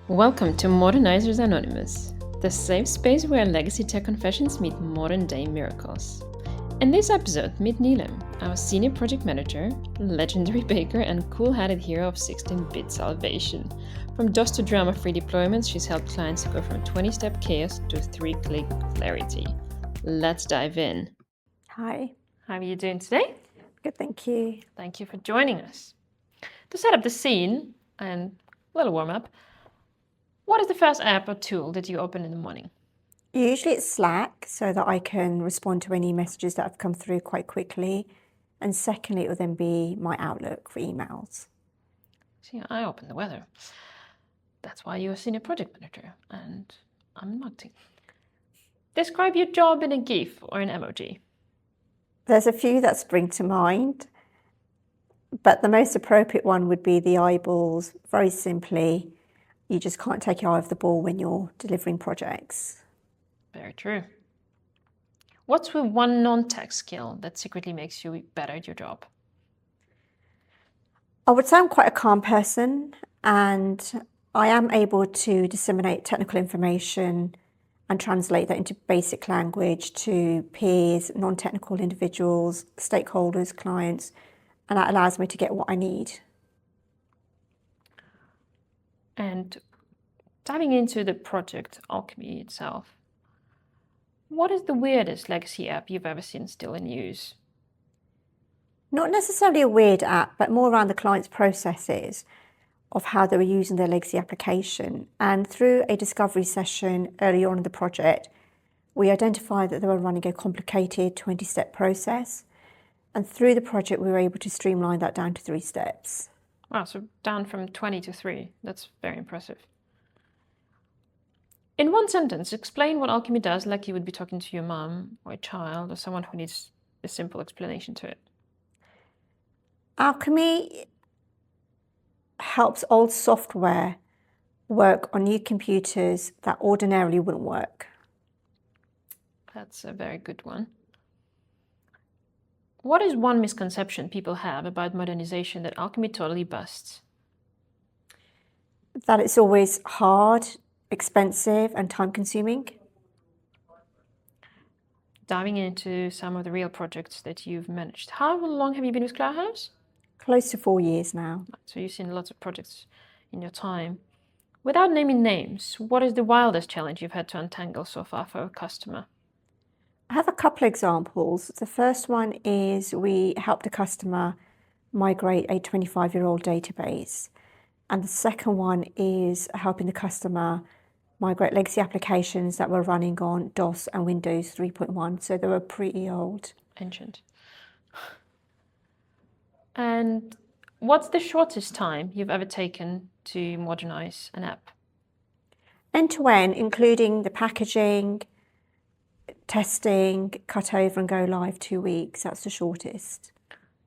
Welcome to Modernizers Anonymous, the safe space where legacy tech confessions meet modern day miracles. In this episode, meet Nelem, our senior project manager, legendary baker, and cool-headed hero of 16-bit salvation. From DOS to drama-free deployments, she's helped clients go from 20-step chaos to 3-click clarity. Let's dive in. Hi. How are you doing today? Good, thank you. Thank you for joining us. To set up the scene and a little warm-up, what is the first app or tool that you open in the morning? Usually it's Slack, so that I can respond to any messages that have come through quite quickly. And secondly, it will then be my Outlook for emails. See, I open the weather. That's why you're a senior project manager, and I'm in marketing. Describe your job in a GIF or an emoji. There's a few that spring to mind, but the most appropriate one would be the eyeballs. Very simply, you just can't take your eye off the ball when you're delivering projects. Very true. What's the one non-tech skill that secretly makes you better at your job? I would say I'm quite a calm person, and I am able to disseminate technical information and translate that into basic language to peers, non-technical individuals, stakeholders, clients, and that allows me to get what I need. And diving into the project Alchemy itself, what is the weirdest legacy app you've ever seen still in use? Not necessarily a weird app, but more around the client's processes of how they were using their legacy application. And through a discovery session early on in the project, we identified that they were running a complicated 20-step process. And through the project, we were able to streamline that down to 3 steps. Wow, so down from 20 to 3. That's very impressive. In one sentence, explain what Alchemy does like you would be talking to your mom or a child or someone who needs a simple explanation to it. Alchemy helps old software work on new computers that ordinarily wouldn't work. That's a very good one. What is one misconception people have about modernization that Alchemy totally busts? That it's always hard, expensive, and time-consuming. Diving into some of the real projects that you've managed. How long have you been with Cloudhouse? Close to 4 years now. So you've seen lots of projects in your time. Without naming names, what is the wildest challenge you've had to untangle so far for a customer? I have a couple examples. The first one is we helped a customer migrate a 25-year-old database. And the second one is helping the customer migrate legacy applications that were running on DOS and Windows 3.1. So they were pretty old. Ancient. And what's the shortest time you've ever taken to modernize an app? End-to-end, including the packaging, testing, cut over and go live, 2 weeks. That's the shortest.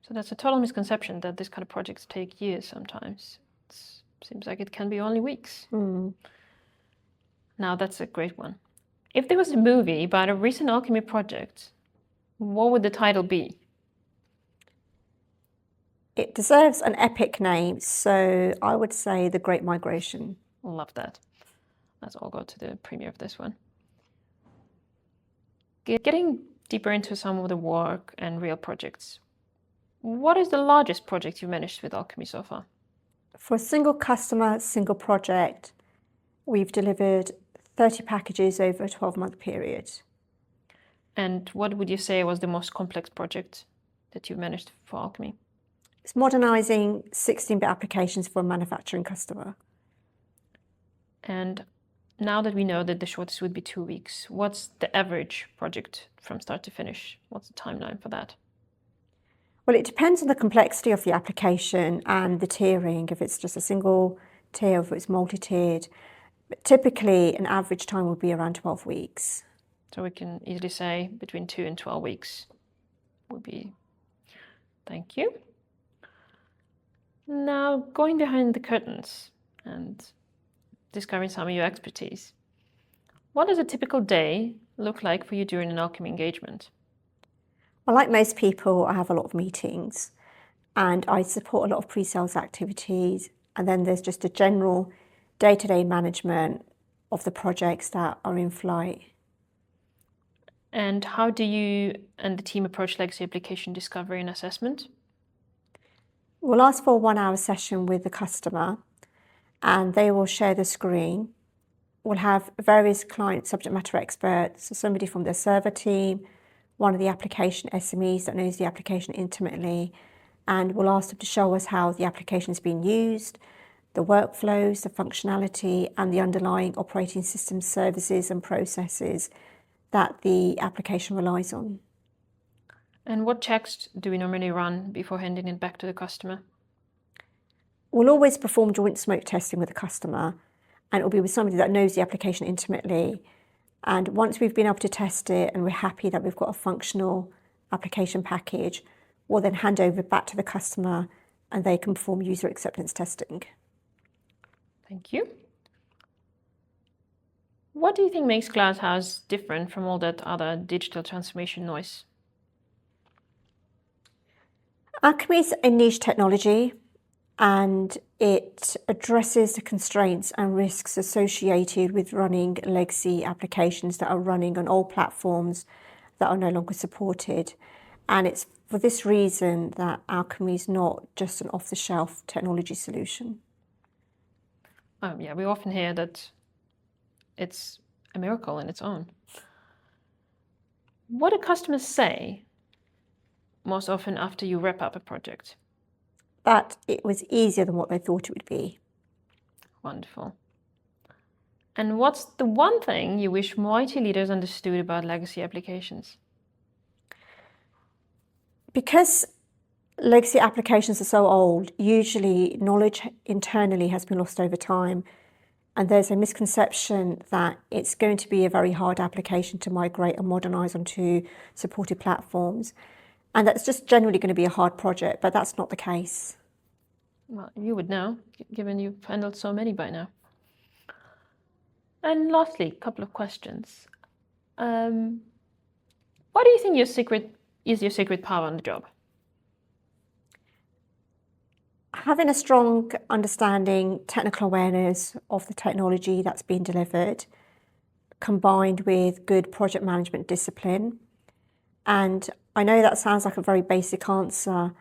So that's a total misconception that this kind of projects take years sometimes. It seems like it can be only weeks. Now that's a great one. If there was a movie about a recent Alchemy project, what would the title be? It deserves an epic name, so I would say The Great Migration. Love that. Let's all go to the premiere of this one. Getting deeper into some of the work and real projects, what is the largest project you've managed with Alchemy so far? For a single customer, single project, we've delivered 30 packages over a 12-month period. And what would you say was the most complex project that you've managed for Alchemy? It's modernizing 16-bit applications for a manufacturing customer. And now that we know that the shortest would be 2 weeks, what's the average project from start to finish? What's the timeline for that? Well, it depends on the complexity of the application and the tiering, if it's just a single tier, if it's multi-tiered. But typically, an average time would be around 12 weeks. So we can easily say between 2 and 12 weeks would be. Thank you. Now, going behind the curtains and discovering some of your expertise, what does a typical day look like for you during an Alchemy engagement? Well, like most people, I have a lot of meetings and I support a lot of pre-sales activities. And then there's just a general day-to-day management of the projects that are in flight. And how do you and the team approach legacy application discovery and assessment? We'll ask for a 1-hour session with the customer, and they will share the screen. We'll have various client subject matter experts, so somebody from their server team, one of the application SMEs that knows the application intimately, and we'll ask them to show us how the application is being used, the workflows, the functionality, and the underlying operating system services and processes that the application relies on. And what checks do we normally run before handing it back to the customer? We'll always perform joint smoke testing with the customer, and it'll be with somebody that knows the application intimately. And once we've been able to test it and we're happy that we've got a functional application package, we'll then hand over back to the customer and they can perform user acceptance testing. Thank you. What do you think makes Cloudhouse different from all that other digital transformation noise? Alchemy is a niche technology, and it addresses the constraints and risks associated with running legacy applications that are running on old platforms that are no longer supported. And it's for this reason that Alchemy is not just an off-the-shelf technology solution. Yeah, we often hear that it's a miracle in its own. What do customers say most often after you wrap up a project? That it was easier than what they thought it would be. Wonderful. And what's the one thing you wish more IT leaders understood about legacy applications? Because legacy applications are so old, usually knowledge internally has been lost over time, and there's a misconception that it's going to be a very hard application to migrate and modernise onto supported platforms, and that's just generally going to be a hard project, but that's not the case. Well, you would know, given you've handled so many by now. And lastly, a couple of questions. What do you think is your secret power on the job? Having a strong understanding, technical awareness of the technology that's being delivered, combined with good project management discipline. And I know that sounds like a very basic answer,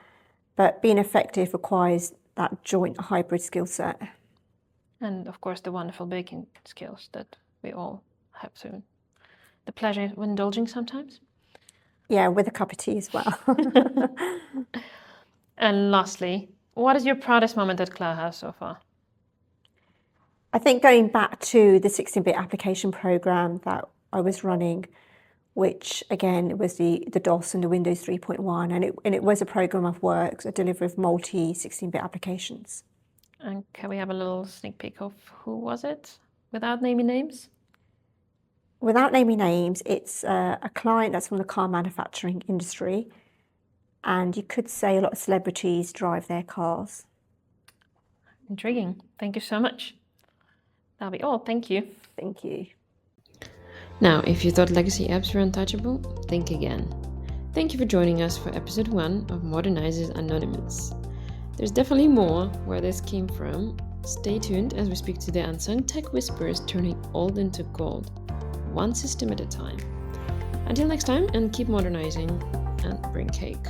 but being effective requires that joint hybrid skill set. And of course, the wonderful baking skills that we all have soon. The pleasure of indulging sometimes. Yeah, with a cup of tea as well. And lastly, what is your proudest moment at Cloudhouse so far? I think going back to the 16-bit application program that I was running, which again was the DOS and the Windows 3.1, and it was a program of work, a delivery of multi 16-bit applications. And can we have a little sneak peek of who was it, without naming names? Without naming names, it's a client that's from the car manufacturing industry, and you could say a lot of celebrities drive their cars. Intriguing. Thank you so much. That'll be all. Thank you. Thank you. Now, if you thought legacy apps were untouchable, think again. Thank you for joining us for episode 1 of Modernizers Anonymous. There's definitely more where this came from. Stay tuned as we speak to the unsung tech whisperers turning old into gold, one system at a time. Until next time, and keep modernizing and bring cake.